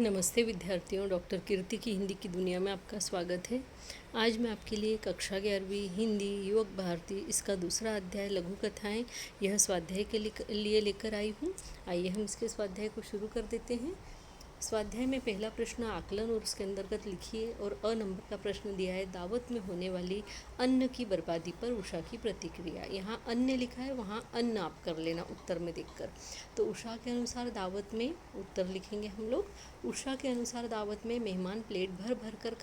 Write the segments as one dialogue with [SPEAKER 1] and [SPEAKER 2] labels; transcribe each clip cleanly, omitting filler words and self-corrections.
[SPEAKER 1] नमस्ते विद्यार्थियों, डॉक्टर कीर्ति की हिंदी की दुनिया में आपका स्वागत है। आज मैं आपके लिए कक्षा 11वीं हिंदी युवक भारती इसका दूसरा अध्याय लघु कथाएं यह स्वाध्याय के लिए लेकर आई हूँ। आइए हम इसके स्वाध्याय को शुरू कर देते हैं। स्वाध्याय में पहला प्रश्न आकलन और उसके अंतर्गत लिखिए और अ नंबर का प्रश्न दिया है दावत में होने वाली अन्न की बर्बादी पर उषा की प्रतिक्रिया। यहाँ अन्न लिखा है, वहाँ अन्न आप कर लेना उत्तर में देखकर। तो उषा के अनुसार दावत में उत्तर लिखेंगे हम लोग। उषा के अनुसार दावत में मेहमान प्लेट भर भर कर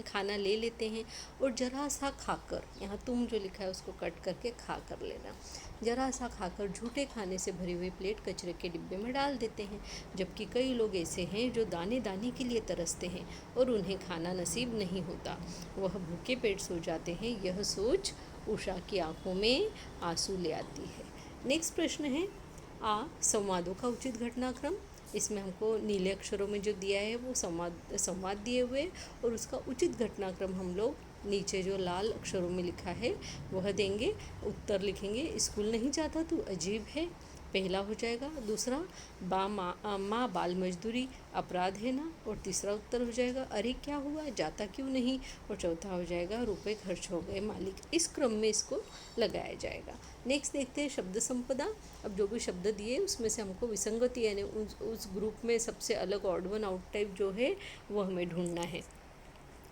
[SPEAKER 1] खाना ले लेते हैं और जरा सा खाकर, यहाँ तुम जो लिखा है उसको कट करके खा कर लेना, जरा सा खाकर झूठे खाने से भरी हुई प्लेट कचरे के डिब्बे में डाल देते हैं। जबकि कई लोग ऐसे हैं जो दाने दाने के लिए तरसते हैं और उन्हें खाना नसीब नहीं होता, वह भूखे पेट सो जाते हैं। यह सोच उषा की आंखों में आंसू ले आती है। नेक्स्ट प्रश्न है संवादों का उचित घटनाक्रम। इसमें हमको नीले अक्षरों में जो दिया है वो संवाद दिए हुए और उसका उचित घटनाक्रम हम लोग नीचे जो लाल अक्षरों में लिखा है वह देंगे। उत्तर लिखेंगे स्कूल नहीं जाता तू अजीब है, पहला हो जाएगा। दूसरा माँ बाल मजदूरी अपराध है ना, और तीसरा उत्तर हो जाएगा अरे क्या हुआ जाता क्यों नहीं, और चौथा हो जाएगा रुपए खर्च हो गए मालिक। इस क्रम में इसको लगाया जाएगा। नेक्स्ट देखते हैं शब्द संपदा। अब जो भी शब्द दिए उसमें से हमको विसंगति यानी उस ग्रुप में सबसे अलग ऑड वन आउट टाइप जो है वो हमें ढूंढना है।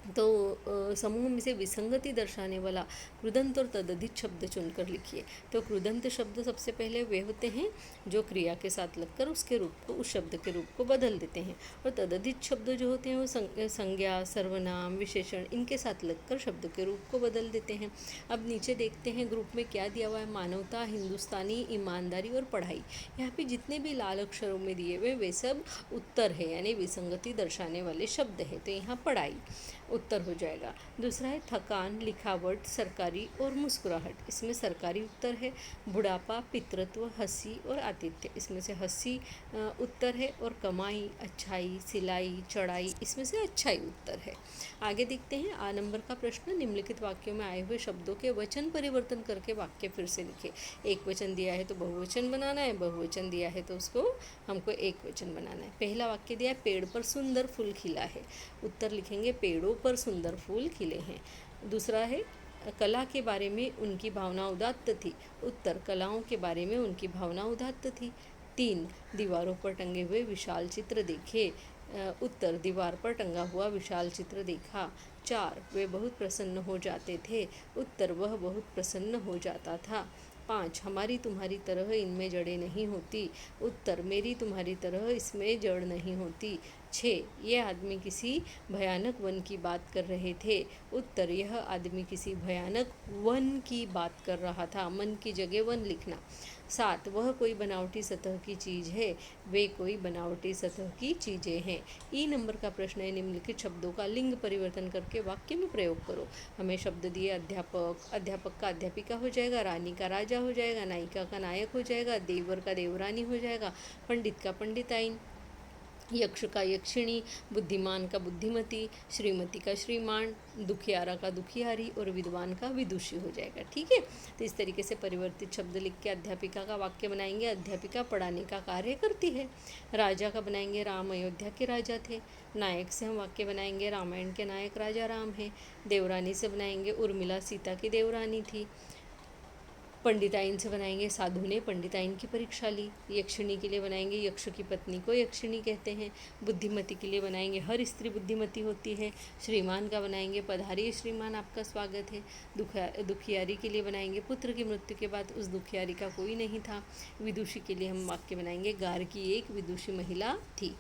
[SPEAKER 1] तो समूह में से विसंगति दर्शाने वाला कृदंत और तदधित शब्द चुनकर लिखिए। तो कृदंत शब्द सबसे पहले वे होते हैं जो क्रिया के साथ लगकर उसके रूप को उस शब्द के रूप को बदल देते हैं, और तदधित शब्द जो होते हैं वो संज्ञा, सर्वनाम, विशेषण इनके साथ लगकर शब्द के रूप को बदल देते हैं। अब नीचे देखते हैं ग्रुप में क्या दिया हुआ है। मानवता, हिंदुस्तानी, ईमानदारी और पढ़ाई। यहाँ पे जितने भी लाल अक्षरों में दिए हुए वे सब उत्तर है यानी विसंगति दर्शाने वाले शब्द है। तो यहाँ पढ़ाई उत्तर हो जाएगा। दूसरा है थकान, लिखावट, सरकारी और मुस्कुराहट। इसमें सरकारी उत्तर है। बुढ़ापा, पितृत्व, हंसी और आतिथ्य। इसमें से हंसी उत्तर है, और कमाई, अच्छाई, सिलाई, चढ़ाई इसमें से अच्छाई उत्तर है। आगे देखते हैं आ नंबर का प्रश्न। निम्नलिखित वाक्यों में आए हुए शब्दों के वचन परिवर्तन करके वाक्य फिर से लिखे। एक वचन दिया है तो बहुवचन बनाना है, बहुवचन दिया है तो उसको हमको एक वचन बनाना है। पहला वाक्य दिया है पेड़ पर सुंदर फूल खिला है। उत्तर लिखेंगे पेड़ों पर सुंदर फूल खिले हैं। दूसरा है कला के बारे में उनकी भावना उदात्त थी। उत्तर कलाओं के बारे में उनकी भावना उदात्त थी। 3 दीवारों पर टंगे हुए विशाल चित्र देखे। उत्तर दीवार पर टंगा हुआ विशाल चित्र देखा। 4 वे बहुत प्रसन्न हो जाते थे। उत्तर वह बहुत प्रसन्न हो जाता था। 5 हमारी तुम्हारी तरह इनमें जड़ें नहीं होती। उत्तर मेरी तुम्हारी तरह इसमें जड़ नहीं होती। 6 यह आदमी किसी भयानक वन की बात कर रहे थे। उत्तर यह आदमी किसी भयानक वन की बात कर रहा था। मन की जगह वन लिखना। 7 वह कोई बनावटी सतह की चीज़ है, वे कोई बनावटी सतह की चीज़ें हैं। ई नंबर का प्रश्न है निम्नलिखित शब्दों का लिंग परिवर्तन करके वाक्य में प्रयोग करो। हमें शब्द दिए अध्यापक, अध्यापक का अध्यापिका हो जाएगा, रानी का राजा हो जाएगा, नायिका का नायक हो जाएगा, देवर का देवरानी हो जाएगा, पंडित का पंडिताइन, यक्ष का यक्षिणी, बुद्धिमान का बुद्धिमती, श्रीमती का श्रीमान, दुखियारा का दुखियारी और विद्वान का विदुषी हो जाएगा। ठीक है, तो इस तरीके से परिवर्तित शब्द लिख के अध्यापिका का वाक्य बनाएंगे। अध्यापिका पढ़ाने का कार्य करती है। राजा का बनाएंगे राम अयोध्या के राजा थे। नायक से हम वाक्य बनाएंगे रामायण के नायक राजा राम हैं। देवरानी से बनाएंगे उर्मिला सीता की देवरानी थी। पंडिताइन से बनाएंगे साधु ने पंडिताइन की परीक्षा ली। यक्षिणी के लिए बनाएंगे यक्ष की पत्नी को यक्षिणी कहते हैं। बुद्धिमती के लिए बनाएंगे हर स्त्री बुद्धिमती होती है। श्रीमान का बनाएंगे पधारिए श्रीमान आपका स्वागत है। दुखियारी के लिए बनाएंगे पुत्र की मृत्यु के बाद उस दुखियारी का कोई नहीं था। विदुषी के लिए हम वाक्य बनाएंगे गार की एक विदुषी महिला थी।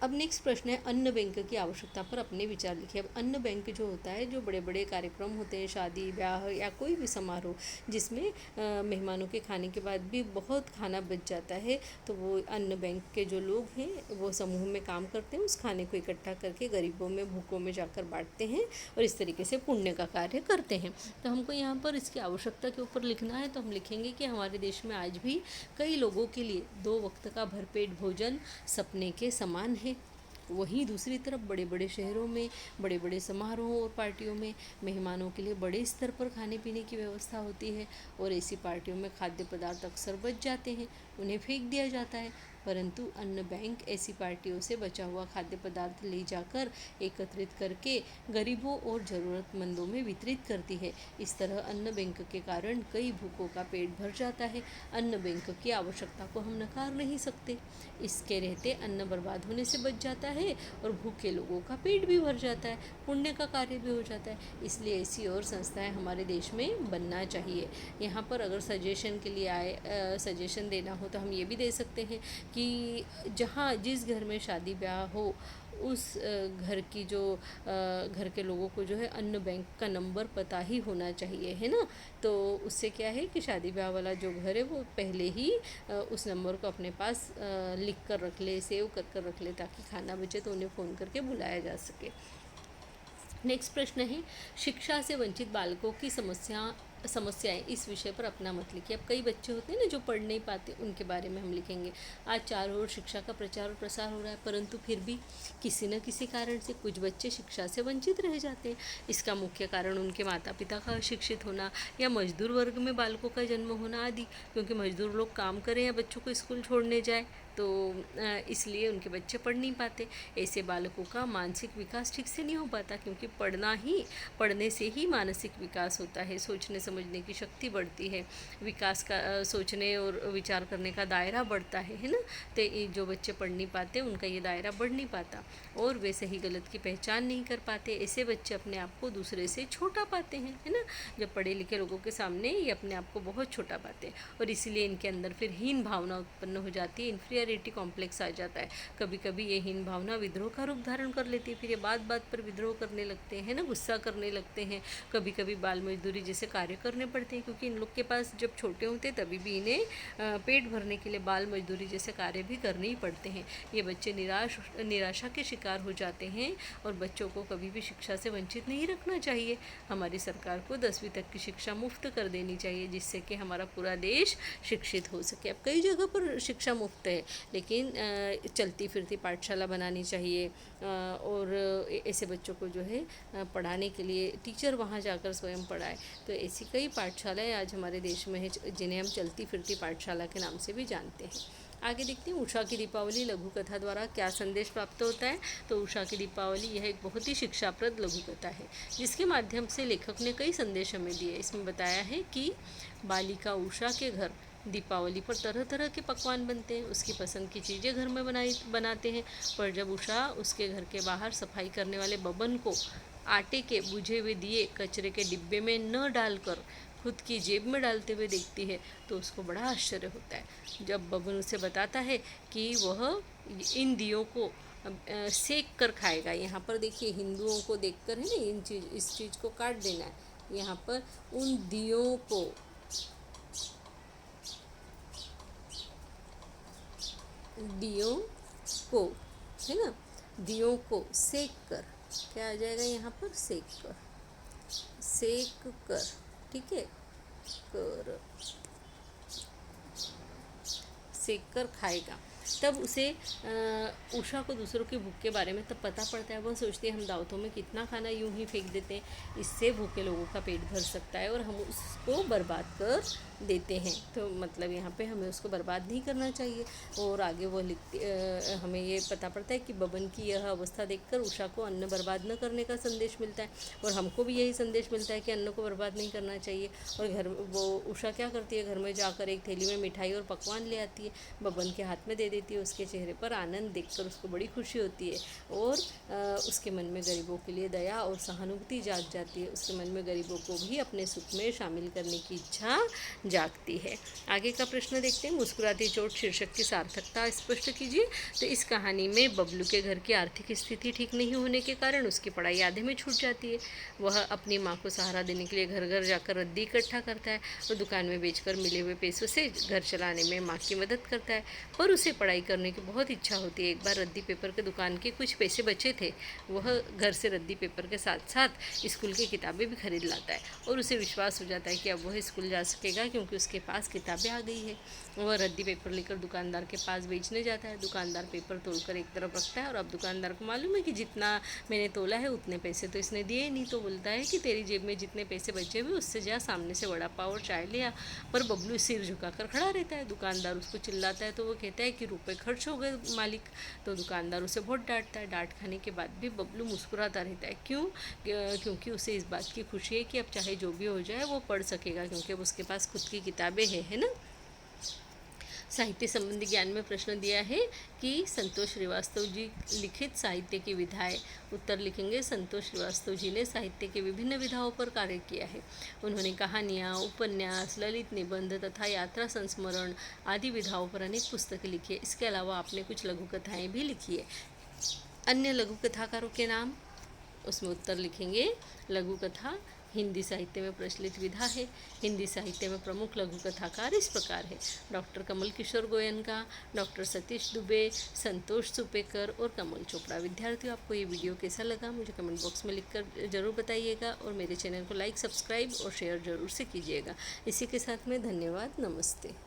[SPEAKER 1] अब नेक्स्ट प्रश्न है अन्न बैंक की आवश्यकता पर अपने विचार लिखिए। अब अन्न बैंक जो होता है, जो बड़े बड़े कार्यक्रम होते हैं, शादी ब्याह या कोई भी समारोह जिसमें मेहमानों के खाने के बाद भी बहुत खाना बच जाता है, तो वो अन्न बैंक के जो लोग हैं वो समूह में काम करते हैं, उस खाने को इकट्ठा करके गरीबों में भूखों में जाकर बांटते हैं और इस तरीके से पुण्य का कार्य करते हैं। तो हमको यहाँ पर इसकी आवश्यकता के ऊपर लिखना है, तो हम लिखेंगे कि हमारे देश में आज भी कई लोगों के लिए 2 वक्त का भरपेट भोजन सपने के समान है। वहीं दूसरी तरफ बड़े बड़े शहरों में बड़े बड़े समारोहों और पार्टियों में मेहमानों के लिए बड़े स्तर पर खाने पीने की व्यवस्था होती है और ऐसी पार्टियों में खाद्य पदार्थ अक्सर बच जाते हैं, उन्हें फेंक दिया जाता है। परंतु अन्न बैंक ऐसी पार्टियों से बचा हुआ खाद्य पदार्थ ले जाकर एकत्रित करके गरीबों और ज़रूरतमंदों में वितरित करती है। इस तरह अन्न बैंक के कारण कई भूखों का पेट भर जाता है। अन्न बैंक की आवश्यकता को हम नकार नहीं सकते। इसके रहते अन्न बर्बाद होने से बच जाता है और भूखे लोगों का पेट भी भर जाता है, पुण्य का कार्य भी हो जाता है। इसलिए ऐसी और संस्थाएं हमारे देश में बनना चाहिए। यहाँ पर अगर सजेशन के लिए सजेशन देना हो तो हम ये भी दे सकते हैं कि जहाँ जिस घर में शादी ब्याह हो उस घर की जो घर के लोगों को जो है अन्न बैंक का नंबर पता ही होना चाहिए, है ना। तो उससे क्या है कि शादी ब्याह वाला जो घर है वो पहले ही उस नंबर को अपने पास लिख कर रख ले, सेव कर रख ले, ताकि खाना बचे तो उन्हें फ़ोन करके बुलाया जा सके। नेक्स्ट प्रश्न है, शिक्षा से वंचित बालकों की समस्याएं इस विषय पर अपना मत लिखिए। अब कई बच्चे होते हैं ना जो पढ़ नहीं पाते, उनके बारे में हम लिखेंगे। आज चारों ओर शिक्षा का प्रचार और प्रसार हो रहा है, परंतु फिर भी किसी न किसी कारण से कुछ बच्चे शिक्षा से वंचित रह जाते हैं। इसका मुख्य कारण उनके माता पिता का अशिक्षित होना या मजदूर वर्ग में बालकों का जन्म होना आदि। क्योंकि मजदूर लोग काम करें या बच्चों को स्कूल छोड़ने जाए, तो इसलिए उनके बच्चे पढ़ नहीं पाते। ऐसे बालकों का मानसिक विकास ठीक से नहीं हो पाता, क्योंकि पढ़ने से ही मानसिक विकास होता है, सोचने समझने की शक्ति बढ़ती है, विकास का सोचने और विचार करने का दायरा बढ़ता है ना। तो ये जो बच्चे पढ़ नहीं पाते उनका ये दायरा बढ़ नहीं पाता और वे सही गलत की पहचान नहीं कर पाते। ऐसे बच्चे अपने आप को दूसरे से छोटा पाते हैं, है ना। जब पढ़े लिखे लोगों के सामने ये अपने आप को बहुत छोटा पाते हैं और इसीलिए इनके अंदर फिर हीन भावना उत्पन्न हो जाती है, इन्फीरियरिटी कॉम्प्लेक्स आ जाता है। कभी कभी ये हीन भावना विद्रोह का रूप धारण कर लेती है, फिर ये बात बात पर विद्रोह करने लगते हैं ना, गुस्सा करने लगते हैं। कभी कभी बाल मजदूरी जैसे कार्य करने पड़ते हैं, क्योंकि इन लोग के पास जब छोटे होते तभी भी इन्हें पेट भरने के लिए बाल मजदूरी जैसे कार्य भी करने ही पड़ते हैं। ये बच्चे निराशा के शिकार हो जाते हैं और बच्चों को कभी भी शिक्षा से वंचित नहीं रखना चाहिए। हमारी सरकार को 10वीं तक की शिक्षा मुफ्त कर देनी चाहिए, जिससे कि हमारा पूरा देश शिक्षित हो सके। अब कई जगह पर शिक्षा मुफ्त है, लेकिन चलती फिरती पाठशाला बनानी चाहिए और ऐसे बच्चों को जो है पढ़ाने के लिए टीचर वहाँ जाकर स्वयं पढ़ाए। तो ऐसी कई पाठशालाएं आज हमारे देश में है, जिन्हें हम चलती फिरती पाठशाला के नाम से भी जानते हैं। आगे देखते हैं उषा की दीपावली लघु कथा द्वारा क्या संदेश प्राप्त होता है। तो उषा की दीपावली यह एक बहुत ही शिक्षाप्रद लघु कथा है, जिसके माध्यम से लेखक ने कई संदेश हमें दिए। इसमें बताया है कि बालिका उषा के घर दीपावली पर तरह तरह के पकवान बनते हैं, उसकी पसंद की चीज़ें घर में बनाते हैं। पर जब उषा उसके घर के बाहर सफाई करने वाले बबन को आटे के बुझे हुए दिए कचरे के डिब्बे में न डालकर खुद की जेब में डालते हुए देखती है, तो उसको बड़ा आश्चर्य होता है। जब बबन उसे बताता है कि वह इन दियों को सेक कर खाएगा। यहाँ पर देखिए, हिंदुओं को देखकर है ना इस चीज़ को काट देना है। यहाँ पर उन दियों को है ना, दियों को सेक कर, क्या आ जाएगा यहाँ पर, सेक कर, ठीक है, कर सेक कर खाएगा। तब उसे उषा को दूसरों की भूख के बारे में तब पता पड़ता है। वह सोचती है हम दावतों में कितना खाना यूं ही फेंक देते हैं, इससे भूखे लोगों का पेट भर सकता है और हम उसको बर्बाद कर देते हैं। तो मतलब यहाँ पे हमें उसको बर्बाद नहीं करना चाहिए। और आगे वो हमें ये पता पड़ता है कि बबन की यह अवस्था देखकर उषा को अन्न बर्बाद न करने का संदेश मिलता है और हमको भी यही संदेश मिलता है कि अन्न को बर्बाद नहीं करना चाहिए। और वो उषा क्या करती है, घर में जाकर एक थैली में मिठाई और पकवान ले आती है, बबन के हाथ में दे देती है। उसके चेहरे पर आनंद देखकर उसको बड़ी खुशी होती है और उसके मन में गरीबों के लिए दया और सहानुभूति जाग जाती है। उसके मन में गरीबों को भी अपने सुख में शामिल करने की इच्छा जागती है। आगे का प्रश्न देखते हैं, मुस्कुराती चोट शीर्षक की सार्थकता स्पष्ट कीजिए। तो इस कहानी में बबलू के घर की आर्थिक स्थिति ठीक नहीं होने के कारण उसकी पढ़ाई आधे में छूट जाती है। वह अपनी माँ को सहारा देने के लिए घर घर जाकर रद्दी इकट्ठा करता है और दुकान में बेचकर मिले हुए पैसों से घर चलाने में माँ की मदद करता है। पर उसे पढ़ाई करने की बहुत इच्छा होती है। एक बार रद्दी पेपर के दुकान के कुछ पैसे बचे थे, वह घर से रद्दी पेपर के साथ साथ स्कूल की किताबें भी खरीद लाता है और उसे विश्वास हो जाता है कि अब वह स्कूल जा सकेगा, क्योंकि उसके पास किताबें आ गई है। वह रद्दी पेपर लेकर दुकानदार के पास बेचने जाता है। दुकानदार पेपर तोलकर एक तरफ रखता है और अब दुकानदार को मालूम है कि जितना मैंने तोला है उतने पैसे तो इसने दिए नहीं। तो बोलता है कि तेरी जेब में जितने पैसे बचे हुए उससे जा सामने से वड़ा पाव और चाय ले आ। पर बबलू सिर झुकाकर खड़ा रहता है। दुकानदार उसको चिल्लाता है तो वो कहता है कि रुपए खर्च हो गए मालिक, तो दुकानदार उसे बहुत डांटता है। डांट खाने के बाद भी बबलू मुस्कुराता रहता है। क्यों? क्योंकि उसे इस बात की खुशी है कि अब चाहे जो भी हो जाए वो पढ़ सकेगा, क्योंकि अब उसके पास खुद की किताबें हैं, है ना। साहित्य संबंधी ज्ञान में प्रश्न दिया है कि संतोष श्रीवास्तव जी लिखित साहित्य की विधाएं। उत्तर लिखेंगे, संतोष श्रीवास्तव जी ने साहित्य के विभिन्न विधाओं पर कार्य किया है। उन्होंने कहानियाँ, उपन्यास, ललित निबंध तथा यात्रा संस्मरण आदि विधाओं पर अनेक पुस्तकें लिखी है। इसके अलावा आपने कुछ लघु कथाएँ भी लिखी है। अन्य लघु कथाकारों के नाम, उसमें उत्तर लिखेंगे, लघु कथा हिंदी साहित्य में प्रचलित विधा है। हिंदी साहित्य में प्रमुख लघु कथाकार इस प्रकार है: डॉक्टर कमल किशोर गोयनका, डॉक्टर सतीश दुबे, संतोष सुपेकर और कमल चोपड़ा। विद्यार्थियों, आपको ये वीडियो कैसा लगा मुझे कमेंट बॉक्स में लिखकर ज़रूर बताइएगा, और मेरे चैनल को लाइक, सब्सक्राइब और शेयर ज़रूर से कीजिएगा। इसी के साथ में धन्यवाद, नमस्ते।